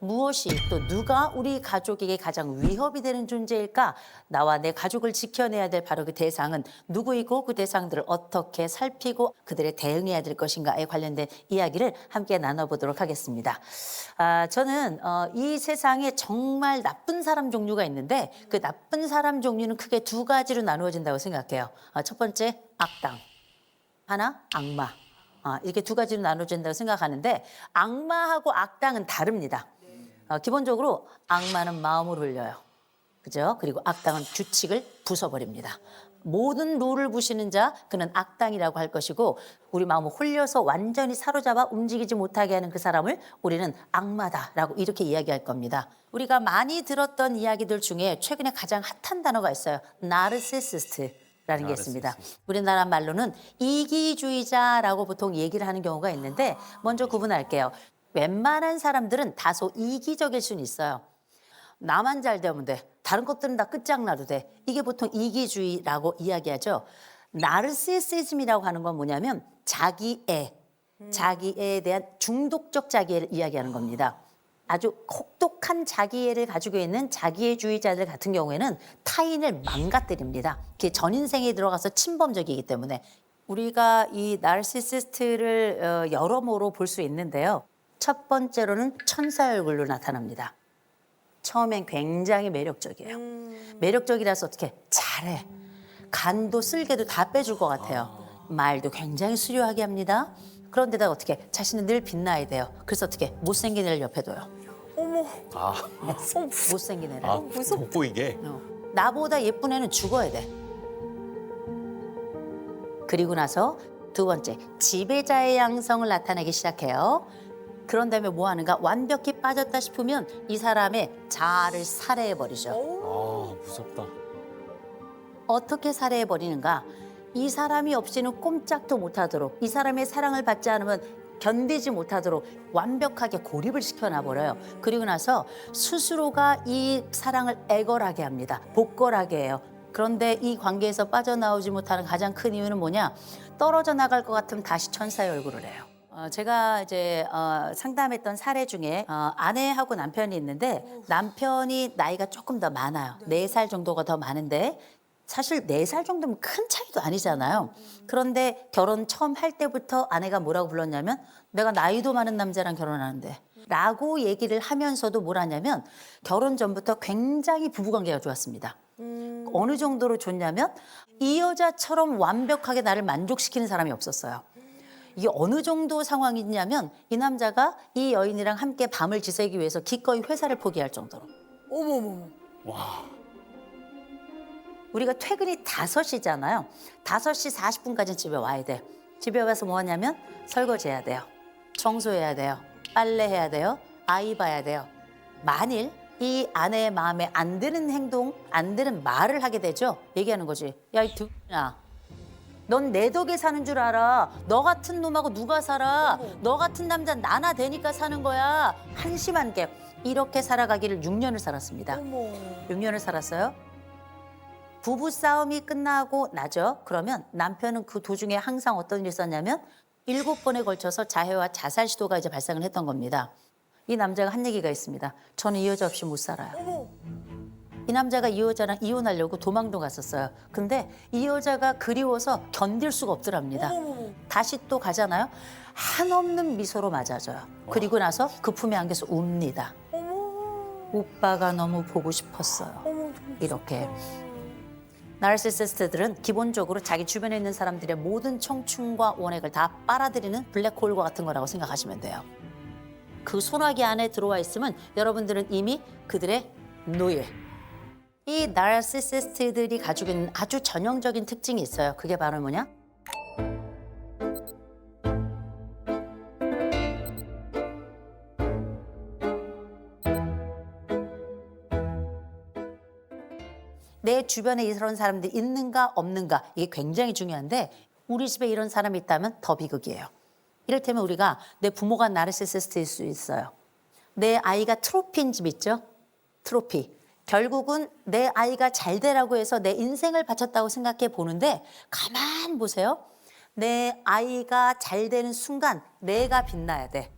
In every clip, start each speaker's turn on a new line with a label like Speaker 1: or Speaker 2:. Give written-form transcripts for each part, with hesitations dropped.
Speaker 1: 무엇이 또 누가 우리 가족에게 가장 위협이 되는 존재일까? 나와 내 가족을 지켜내야 될 바로 그 대상은 누구이고 그 대상들을 어떻게 살피고 그들에 대응해야 될 것인가에 관련된 이야기를 함께 나눠보도록 하겠습니다. 저는 이 세상에 정말 나쁜 사람 종류가 있는데 그 나쁜 사람 종류는 크게 두 가지로 나누어진다고 생각해요. 첫 번째, 악당. 하나, 악마. 이렇게 두 가지로 나눠진다고 생각하는데 악마하고 악당은 다릅니다. 기본적으로 악마는 마음을 울려요. 그죠? 그리고 악당은 규칙을 부숴버립니다. 모든 룰을 부시는 자, 그는 악당이라고 할 것이고 우리 마음을 홀려서 완전히 사로잡아 움직이지 못하게 하는 그 사람을 우리는 악마다라고 이렇게 이야기할 겁니다. 우리가 많이 들었던 이야기들 중에 최근에 가장 핫한 단어가 있어요. 나르시시스트. 라는 게 있습니다. 우리나라 말로는 이기주의자라고 보통 얘기를 하는 경우가 있는데 먼저 구분할게요. 웬만한 사람들은 다소 이기적일 수는 있어요. 나만 잘 되면 돼. 다른 것들은 다 끝장나도 돼. 이게 보통 이기주의라고 이야기하죠. 나르시시즘이라고 하는 건 뭐냐면 자기애에 대한 중독적 자기애를 이야기하는 겁니다. 아주 혹독한 자기애를 가지고 있는 자기애주의자들 같은 경우에는 타인을 망가뜨립니다. 그게 전 인생에 들어가서 침범적이기 때문에 우리가 이 나르시시스트를 여러모로 볼 수 있는데요. 첫 번째로는 천사 얼굴로 나타납니다. 처음엔 굉장히 매력적이에요. 매력적이라서 어떻게 잘해. 간도 쓸개도 다 빼줄 것 같아요. 말도 굉장히 수려하게 합니다. 그런데다가 어떻게 자신은 늘 빛나야 돼요. 그래서 어떻게 못생긴 애를 옆에 둬요.
Speaker 2: 어머.
Speaker 1: 못생긴 애를.
Speaker 3: 돋보이게.
Speaker 1: 나보다 예쁜 애는 죽어야 돼. 그리고 나서 두 번째, 지배자의 양성을 나타내기 시작해요. 그런 다음에 뭐 하는가? 완벽히 빠졌다 싶으면 이 사람의 자아를 살해해버리죠.
Speaker 3: 무섭다.
Speaker 1: 어떻게 살해해버리는가? 이 사람이 없이는 꼼짝도 못하도록, 이 사람의 사랑을 받지 않으면 견디지 못하도록 완벽하게 고립을 시켜놔버려요. 그리고 나서 스스로가 이 사랑을 애걸하게 합니다. 복걸하게 해요. 그런데 이 관계에서 빠져나오지 못하는 가장 큰 이유는 뭐냐? 떨어져 나갈 것 같으면 다시 천사의 얼굴을 해요. 제가 이제 상담했던 사례 중에 아내하고 남편이 있는데 남편이 나이가 조금 더 많아요. 4살 정도가 더 많은데 사실 4살 정도면 큰 차이도 아니잖아요. 그런데 결혼 처음 할 때부터 아내가 뭐라고 불렀냐면 내가 나이도 많은 남자랑 결혼하는데 라고 얘기를 하면서도 뭘 하냐면 결혼 전부터 굉장히 부부관계가 좋았습니다. 어느 정도로 좋냐면 이 여자처럼 완벽하게 나를 만족시키는 사람이 없었어요. 이게 어느 정도 상황이냐면 이 남자가 이 여인이랑 함께 밤을 지새기 위해서 기꺼이 회사를 포기할 정도로.
Speaker 2: 어머머머.
Speaker 3: 와.
Speaker 1: 우리가 퇴근이 5시잖아요. 5시 40분까지는 집에 와야 돼. 집에 와서 뭐 하냐면 설거지해야 돼요. 청소해야 돼요. 빨래해야 돼요. 아이 봐야 돼요. 만일 이 아내의 마음에 안 드는 행동, 안 드는 말을 하게 되죠. 얘기하는 거지. 야, 이 두나. 넌 내 덕에 사는 줄 알아. 너 같은 놈하고 누가 살아. 너 같은 남자 나나 되니까 사는 거야. 한심한 게. 이렇게 살아가기를 6년을 살았습니다.
Speaker 2: 어머.
Speaker 1: 6년을 살았어요. 부부싸움이 끝나고 나죠. 그러면 남편은 그 도중에 항상 어떤 일이 있었냐면 7번에 걸쳐서 자해와 자살 시도가 이제 발생을 했던 겁니다. 이 남자가 한 얘기가 있습니다. 저는 이 여자 없이 못 살아요.
Speaker 2: 어머.
Speaker 1: 이 남자가 이 여자랑 이혼하려고 도망도 갔었어요. 근데 이 여자가 그리워서 견딜 수가 없더랍니다.
Speaker 2: 어머머머.
Speaker 1: 다시 또 가잖아요. 한없는 미소로 맞아줘요. 그리고 나서 그 품에 안겨서 웁니다.
Speaker 2: 어머.
Speaker 1: 오빠가 너무 보고 싶었어요.
Speaker 2: 어머.
Speaker 1: 이렇게. 나르시시스트들은 기본적으로 자기 주변에 있는 사람들의 모든 청춘과 원액을 다 빨아들이는 블랙홀과 같은 거라고 생각하시면 돼요. 그 소나기 안에 들어와 있으면 여러분들은 이미 그들의 노예. 이 나르시시스트들이 가지고 있는 아주 전형적인 특징이 있어요. 그게 바로 뭐냐? 내 주변에 이런 사람들이 있는가 없는가 이게 굉장히 중요한데 우리 집에 이런 사람이 있다면 더 비극이에요. 이를테면 우리가 내 부모가 나르시시스트일 수 있어요. 내 아이가 트로피인 집 있죠? 트로피. 결국은 내 아이가 잘 되라고 해서 내 인생을 바쳤다고 생각해 보는데 가만 보세요. 내 아이가 잘 되는 순간 내가 빛나야 돼.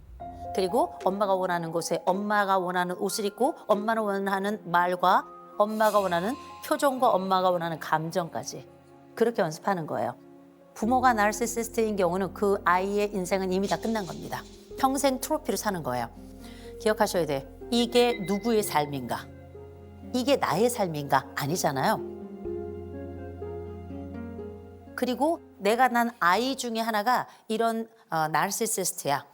Speaker 1: 그리고 엄마가 원하는 곳에 엄마가 원하는 옷을 입고 엄마가 원하는 말과 엄마가 원하는 표정과 엄마가 원하는 감정까지 그렇게 연습하는 거예요. 부모가 나르시시스트인 경우는 그 아이의 인생은 이미 다 끝난 겁니다. 평생 트로피로 사는 거예요. 기억하셔야 돼. 이게 누구의 삶인가? 이게 나의 삶인가? 아니잖아요. 그리고 내가 난 아이 중에 하나가 이런 나르시시스트야.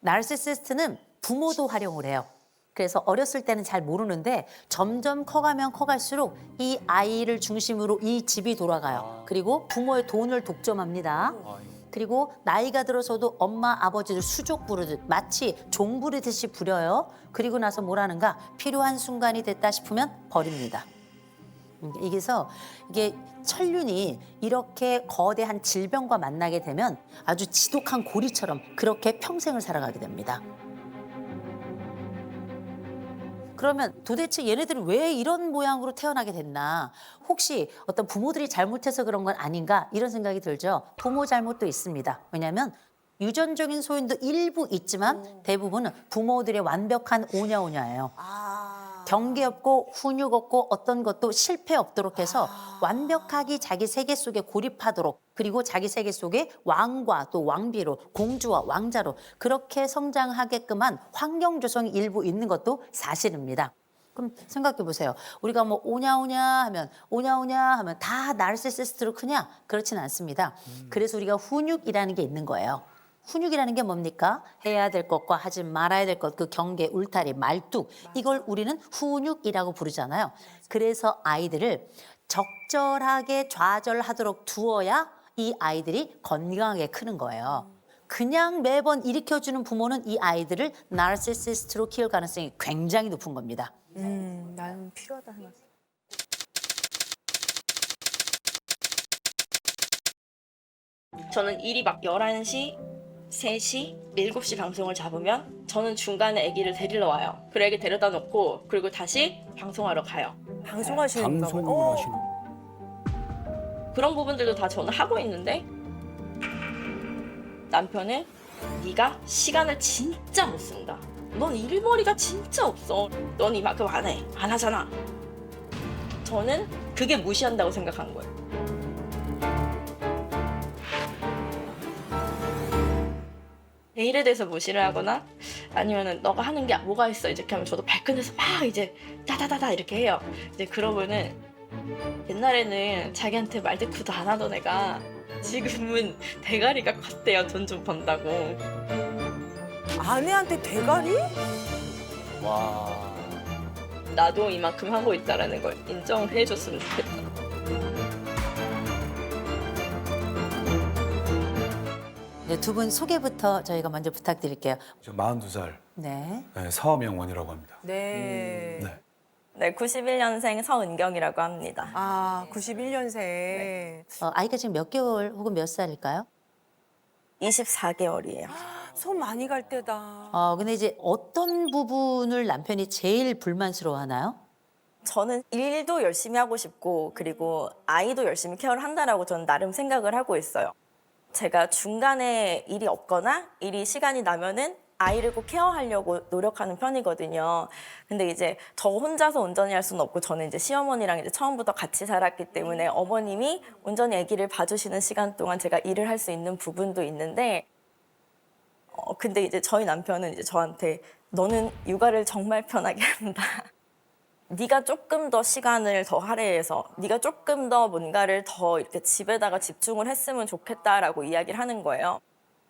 Speaker 1: 나르시시스트는 부모도 활용을 해요. 그래서 어렸을 때는 잘 모르는데 점점 커가면 커갈수록 이 아이를 중심으로 이 집이 돌아가요. 그리고 부모의 돈을 독점합니다. 그리고 나이가 들어서도 엄마, 아버지를 수족 부르듯 마치 종 부르듯이 부려요. 그리고 나서 뭘 하는가? 필요한 순간이 됐다 싶으면 버립니다. 이게서 이게 천륜이 이렇게 거대한 질병과 만나게 되면 아주 지독한 고리처럼 그렇게 평생을 살아가게 됩니다. 그러면 도대체 얘네들은 왜 이런 모양으로 태어나게 됐나? 혹시 어떤 부모들이 잘못해서 그런 건 아닌가? 이런 생각이 들죠. 부모 잘못도 있습니다. 왜냐하면 유전적인 소인도 일부 있지만 대부분은 부모들의 완벽한 오냐오냐예요. 경계 없고 훈육 없고 어떤 것도 실패 없도록 해서 완벽하게 자기 세계 속에 고립하도록 그리고 자기 세계 속에 왕과 또 왕비로 공주와 왕자로 그렇게 성장하게끔 한 환경 조성이 일부 있는 것도 사실입니다. 그럼 생각해 보세요. 우리가 뭐 오냐오냐 하면 다 나르시시스트로 크냐? 그렇지는 않습니다. 그래서 우리가 훈육이라는 게 있는 거예요. 훈육이라는 게 뭡니까? 해야 될 것과 하지 말아야 될 것, 그 경계, 울타리, 말뚝 이걸 우리는 훈육이라고 부르잖아요. 그래서 아이들을 적절하게 좌절하도록 두어야 이 아이들이 건강하게 크는 거예요. 그냥 매번 일으켜주는 부모는 이 아이들을 나르시시스트로 키울 가능성이 굉장히 높은 겁니다.
Speaker 2: 나는 필요하다 생각.
Speaker 3: 저는 일이 막 11시, 3시, 7시 방송을 잡으면 저는 중간에 아기를 데리러 와요. 그리고 아기 데려다 놓고 그리고 다시 방송하러 가요.
Speaker 2: 방송하시는
Speaker 4: 방송을 하시는.
Speaker 3: 그런 부분들도 다 저는 하고 있는데 남편은 네가 시간을 진짜 못 쓴다. 넌 일머리가 진짜 없어. 넌 이만큼 안 해. 안 하잖아. 저는 그게 무시한다고 생각한 거예요. 내 일에 대해서 무시를 하거나 아니면은 너가 하는 게 뭐가 있어 이렇게 하면 저도 발끈해서 막 이제 따다다다 이렇게 해요. 이제 그러면은 옛날에는 자기한테 말대꾸도 안 하던 애가 지금은 대가리가 컸대요. 돈 좀 번다고.
Speaker 2: 아내한테 대가리?
Speaker 4: 와.
Speaker 3: 나도 이만큼 하고 있다라는 걸 인정을 해줬으면 좋겠다.
Speaker 1: 네, 두 분 소개부터 저희가 먼저 부탁드릴게요.
Speaker 4: 저 42살
Speaker 1: 네.
Speaker 4: 서명원이라고 합니다.
Speaker 2: 네.
Speaker 4: 네.
Speaker 3: 네, 91년생 서은경이라고 합니다.
Speaker 2: 아, 91년생.
Speaker 1: 아이가 지금 몇 개월 혹은 몇 살일까요?
Speaker 3: 24개월이에요.
Speaker 2: 손 많이 갈 때다.
Speaker 1: 근데 이제 어떤 부분을 남편이 제일 불만스러워하나요?
Speaker 3: 저는 일도 열심히 하고 싶고 그리고 아이도 열심히 케어를 한다라고 저는 나름 생각을 하고 있어요. 제가 중간에 일이 없거나 일이 시간이 나면은 아이를 꼭 케어하려고 노력하는 편이거든요. 근데 이제 저 혼자서 온전히 할 수는 없고 저는 이제 시어머니랑 이제 처음부터 같이 살았기 때문에 어머님이 온전히 아기를 봐주시는 시간 동안 제가 일을 할 수 있는 부분도 있는데 근데 이제 저희 남편은 이제 저한테 너는 육아를 정말 편하게 한다. 네가 조금 더 시간을 더 할애해서 네가 조금 더 뭔가를 더 이렇게 집에다가 집중을 했으면 좋겠다라고 이야기를 하는 거예요.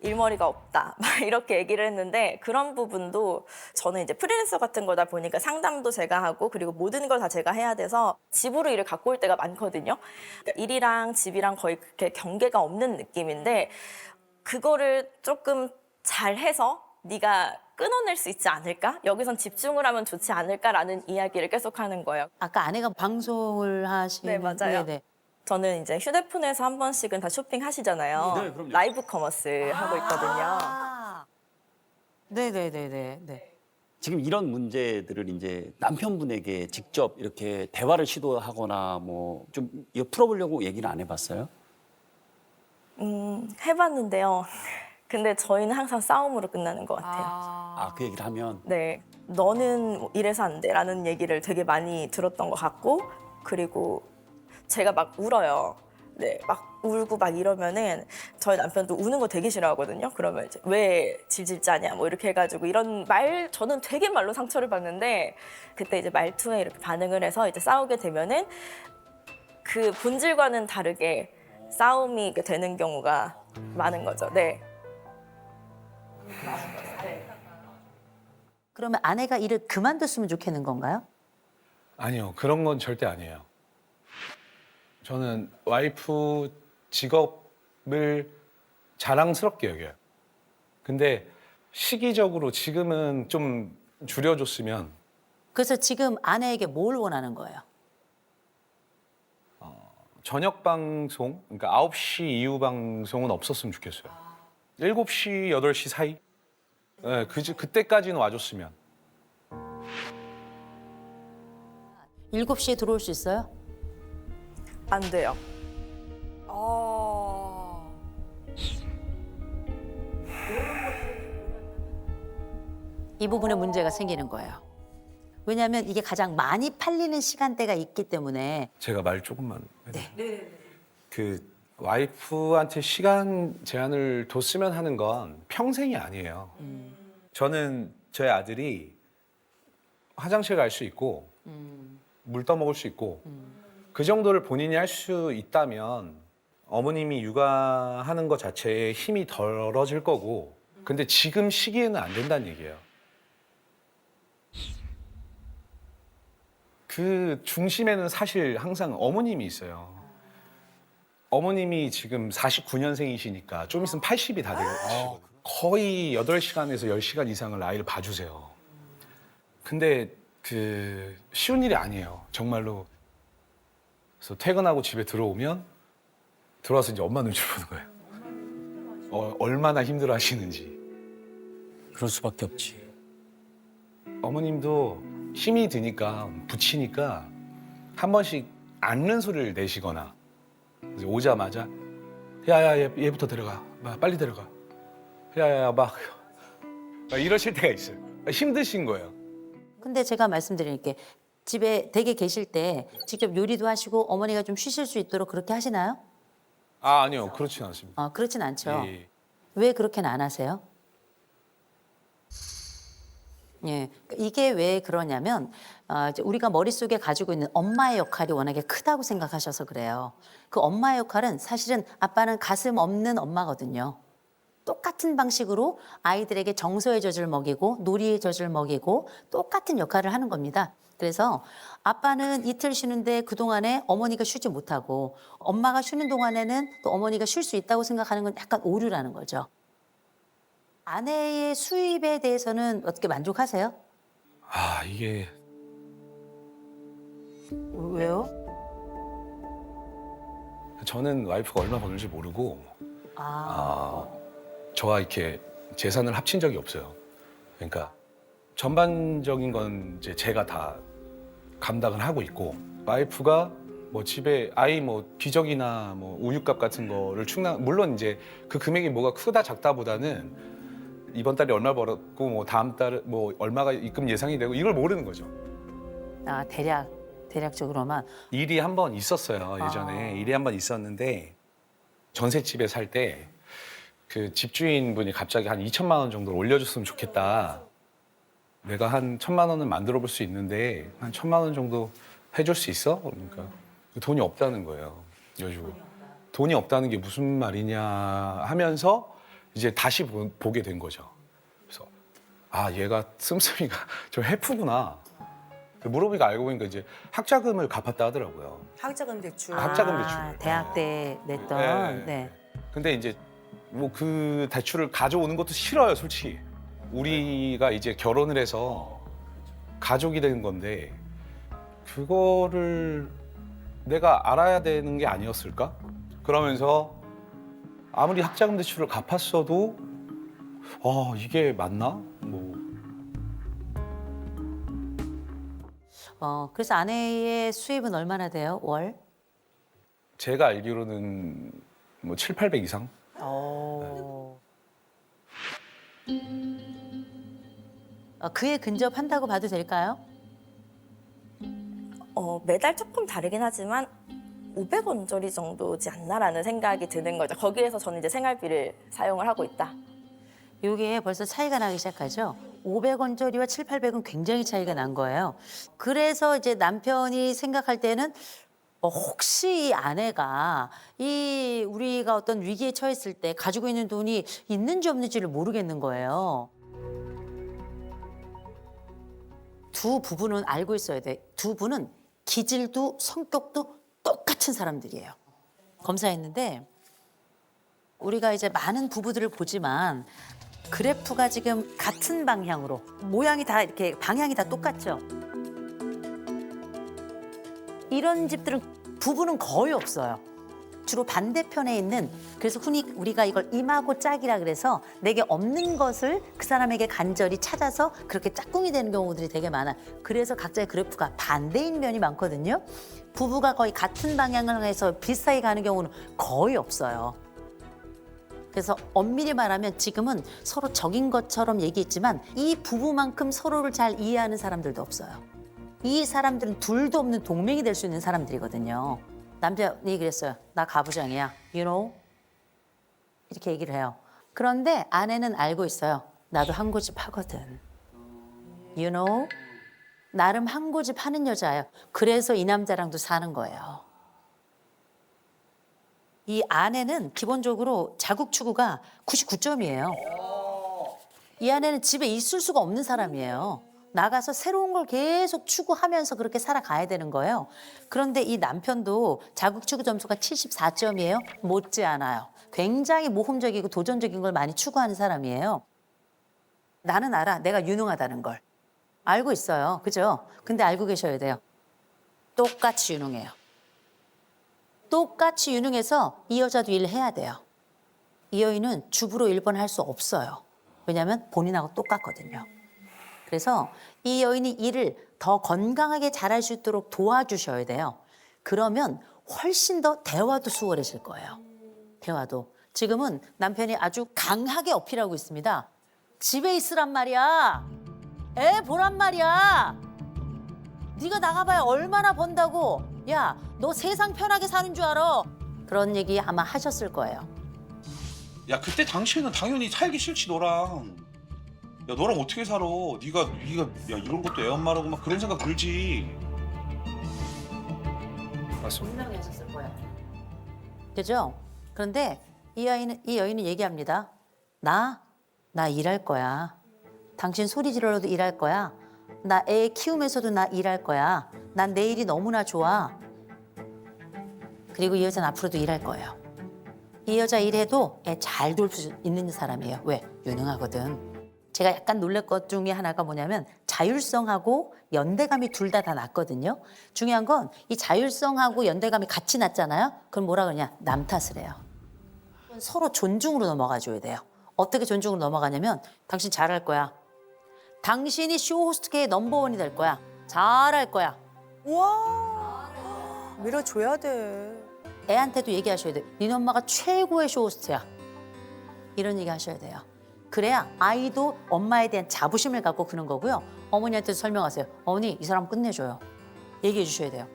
Speaker 3: 일머리가 없다 막 이렇게 얘기를 했는데 그런 부분도 저는 이제 프리랜서 같은 거다 보니까 상담도 제가 하고 그리고 모든 걸 다 제가 해야 돼서 집으로 일을 갖고 올 때가 많거든요. 그러니까 일이랑 집이랑 거의 그렇게 경계가 없는 느낌인데 그거를 조금 잘해서 네가 끊어낼 수 있지 않을까? 여기선 집중을 하면 좋지 않을까라는 이야기를 계속하는 거예요.
Speaker 1: 아까 아내가 방송을 하시는
Speaker 3: 네, 맞아요.
Speaker 1: 네네.
Speaker 3: 저는 이제 휴대폰에서 한 번씩은 다 쇼핑하시잖아요.
Speaker 4: 네, 그럼요.
Speaker 3: 라이브 커머스 하고 있거든요.
Speaker 1: 네네네네. 네.
Speaker 5: 지금 이런 문제들을 이제 남편분에게 직접 이렇게 대화를 시도하거나 뭐 좀 이거 풀어보려고 얘기는 안 해봤어요?
Speaker 3: 해봤는데요. 근데 저희는 항상 싸움으로 끝나는 것 같아요.
Speaker 5: 아, 그 얘기를 하면
Speaker 3: 네, 너는 이래서 안 돼라는 얘기를 되게 많이 들었던 것 같고, 그리고 제가 막 울어요. 네, 막 울고 막 이러면은 저희 남편도 우는 거 되게 싫어하거든요. 그러면 이제 왜 질질 짜냐 뭐 이렇게 해가지고 이런 말 저는 되게 말로 상처를 받는데 그때 이제 말투에 이렇게 반응을 해서 이제 싸우게 되면은 그 본질과는 다르게 싸움이 되는 경우가 많은 거죠. 네.
Speaker 1: 그러면 아내가 일을 그만뒀으면 좋겠는 건가요?
Speaker 4: 아니요, 그런 건 절대 아니에요. 저는 와이프 직업을 자랑스럽게 여겨요. 근데 시기적으로 지금은 좀 줄여줬으면.
Speaker 1: 그래서 지금 아내에게 뭘 원하는 거예요?
Speaker 4: 저녁 방송, 그러니까 9시 이후 방송은 없었으면 좋겠어요. 7시, 8시 사이? 네, 그때까지는 와줬으면.
Speaker 1: 7시에 들어올 수 있어요?
Speaker 3: 안 돼요.
Speaker 1: 이 부분에 문제가 생기는 거예요. 왜냐하면 이게 가장 많이 팔리는 시간대가 있기 때문에.
Speaker 4: 제가 말 조금만. 네. 그 와이프한테 시간 제한을 뒀으면 하는 건 평생이 아니에요. 저는 저희 아들이 화장실 갈 수 있고 물 떠먹을 수 있고 그 정도를 본인이 할 수 있다면 어머님이 육아하는 것 자체에 힘이 덜어질 거고, 근데 지금 시기에는 안 된다는 얘기예요. 그 중심에는 사실 항상 어머님이 있어요. 어머님이 지금 49년생이시니까 좀 있으면 80이 다 되거든요. 거의 8시간에서 10시간 이상을 아이를 봐주세요. 근데 그 쉬운 일이 아니에요, 정말로. 그래서 퇴근하고 집에 들어오면 들어와서 이제 엄마 눈치 보는 거예요. 얼마나 힘들어 하시는지.
Speaker 5: 그럴 수밖에 없지.
Speaker 4: 어머님도 힘이 드니까, 붙이니까 한 번씩 앓는 소리를 내시거나, 그래서 오자마자 야야 얘부터 데려가, 빨리 데려가, 야야야 막 이러실 때가 있어요. 힘드신 거예요.
Speaker 1: 근데 제가 말씀드릴게, 집에 댁에 계실 때 직접 요리도 하시고 어머니가 좀 쉬실 수 있도록 그렇게 하시나요?
Speaker 4: 아니요, 그렇진 않습니다.
Speaker 1: 그렇진 않죠.
Speaker 4: 예.
Speaker 1: 왜 그렇게는 안 하세요? 예, 이게 왜 그러냐면 이제 우리가 머릿속에 가지고 있는 엄마의 역할이 워낙에 크다고 생각하셔서 그래요. 그 엄마의 역할은 사실은 아빠는 가슴 없는 엄마거든요. 똑같은 방식으로 아이들에게 정서의 젖을 먹이고 놀이의 젖을 먹이고 똑같은 역할을 하는 겁니다. 그래서 아빠는 이틀 쉬는데 그동안에 어머니가 쉬지 못하고 엄마가 쉬는 동안에는 또 어머니가 쉴 수 있다고 생각하는 건 약간 오류라는 거죠. 아내의 수입에 대해서는 어떻게 만족하세요?
Speaker 4: 이게
Speaker 1: 왜요?
Speaker 4: 저는 와이프가 얼마 버는지 모르고 저와 이렇게 재산을 합친 적이 없어요. 그러니까 전반적인 건 이제 제가 다 감당을 하고 있고, 와이프가 뭐 집에 아이 뭐 기저귀나 뭐 우유값 같은 거를 물론 이제 그 금액이 뭐가 크다 작다보다는 이번 달에 얼마 벌었고 뭐 다음 달에 뭐 얼마가 입금 예상이 되고 이걸 모르는 거죠.
Speaker 1: 대략적으로만.
Speaker 4: 일이 한 번 있었어요, 예전에. 일이 한 번 있었는데 전셋집에 살 때 그 집주인분이 갑자기 한 2천만 원 정도를 올려줬으면 좋겠다. 내가 한 1,000만 원은 만들어 볼 수 있는데 한 1,000만 원 정도 해줄 수 있어? 그러니까 돈이 없다는 거예요. 그래가지고 돈이 없다는 게 무슨 말이냐 하면서 이제 다시 보게 된 거죠. 그래서 얘가 씀씀이가 좀 해프구나. 물어보니까 알고 보니까 이제 학자금을 갚았다 하더라고요.
Speaker 2: 학자금 대출.
Speaker 4: 학자금 대출.
Speaker 1: 대학 때 냈던. 네.
Speaker 4: 근데 이제 뭐 그 대출을 가져오는 것도 싫어요, 솔직히. 우리가 이제 결혼을 해서 가족이 된 건데 그거를 내가 알아야 되는 게 아니었을까? 그러면서 아무리 학자금 대출을 갚았어도 이게 맞나?
Speaker 1: 그래서 아내의 수입은 얼마나 돼요, 월?
Speaker 4: 제가 알기로는 뭐 7, 800 이상?
Speaker 1: 그에 근접한다고 봐도 될까요?
Speaker 3: 매달 조금 다르긴 하지만 500원짜리 정도지 않나라는 생각이 드는 거죠. 거기에서 저는 이제 생활비를 사용을 하고 있다.
Speaker 1: 이게 벌써 차이가 나기 시작하죠. 500원짜리와 7, 800은 굉장히 차이가 난 거예요. 그래서 이제 남편이 생각할 때는 혹시 이 아내가 이 우리가 어떤 위기에 처했을 때 가지고 있는 돈이 있는지 없는지를 모르겠는 거예요. 두 부부는 알고 있어야 돼. 두 분은 기질도 성격도 똑같은 사람들이에요. 검사했는데 우리가 이제 많은 부부들을 보지만 그래프가 지금 같은 방향으로 모양이 다 이렇게 방향이 다 똑같죠. 이런 집들은 부부는 거의 없어요. 주로 반대편에 있는 그래서 흔히 우리가 이걸 임하고 짝이라 그래서 내게 없는 것을 그 사람에게 간절히 찾아서 그렇게 짝꿍이 되는 경우들이 되게 많아. 그래서 각자의 그래프가 반대인 면이 많거든요. 부부가 거의 같은 방향을 해서 비슷하게 가는 경우는 거의 없어요. 그래서 엄밀히 말하면 지금은 서로 적인 것처럼 얘기했지만 이 부부만큼 서로를 잘 이해하는 사람들도 없어요. 이 사람들은 둘도 없는 동맹이 될 수 있는 사람들이거든요. 남편이 그랬어요. 나 가부장이야. You know? 이렇게 얘기를 해요. 그런데 아내는 알고 있어요. 나도 한 고집 하거든. You know? 나름 한 고집 하는 여자예요. 그래서 이 남자랑도 사는 거예요. 이 아내는 기본적으로 자국 추구가 99점이에요. 이 아내는 집에 있을 수가 없는 사람이에요. 나가서 새로운 걸 계속 추구하면서 그렇게 살아가야 되는 거예요. 그런데 이 남편도 자국 추구 점수가 74점이에요. 못지않아요. 굉장히 모험적이고 도전적인 걸 많이 추구하는 사람이에요. 나는 알아. 내가 유능하다는 걸. 알고 있어요. 그죠? 근데 알고 계셔야 돼요. 똑같이 유능해요. 똑같이 유능해서 이 여자도 일을 해야 돼요. 이 여인은 주부로 1번 할 수 없어요. 왜냐하면 본인하고 똑같거든요. 그래서 이 여인이 일을 더 건강하게 잘할 수 있도록 도와주셔야 돼요. 그러면 훨씬 더 대화도 수월해질 거예요. 대화도. 지금은 남편이 아주 강하게 어필하고 있습니다. 집에 있으란 말이야. 애 보란 말이야. 네가 나가봐야 얼마나 번다고. 야, 너 세상 편하게 사는 줄 알아. 그런 얘기 아마 하셨을 거예요.
Speaker 6: 야 그때 당시에는 당연히 살기 싫지 너랑. 야 너랑 어떻게 살아? 네가 야 이런 것도 애 엄마라고 막 그런 생각 들지.
Speaker 4: 맞습니다.
Speaker 1: 분명히 하셨을 거예요. 그죠? 그런데 이 여인은 얘기합니다. 나 일할 거야. 당신 소리 지르러도 일할 거야. 나 애 키우면서도 나 일할 거야. 난 내일이 너무나 좋아. 그리고 이 여자는 앞으로도 일할 거예요. 이 여자 일해도 애 잘 돌볼 수 있는 사람이에요. 왜? 유능하거든. 제가 약간 놀랄 것 중에 하나가 뭐냐면 자율성하고 연대감이 둘 다 낮거든요. 중요한 건 이 자율성하고 연대감이 같이 낮잖아요. 그럼 뭐라 그러냐? 남 탓을 해요. 서로 존중으로 넘어가 줘야 돼요. 어떻게 존중으로 넘어가냐면 당신 잘할 거야. 당신이 쇼호스트계의 넘버원이 될 거야. 잘할 거야.
Speaker 2: 우와. 밀어줘야 돼.
Speaker 1: 애한테도 얘기하셔야 돼요. 니네 엄마가 최고의 쇼호스트야. 이런 얘기 하셔야 돼요. 그래야 아이도 엄마에 대한 자부심을 갖고 그런 거고요. 어머니한테도 설명하세요. 어머니, 이 사람 끝내줘요. 얘기해 주셔야 돼요.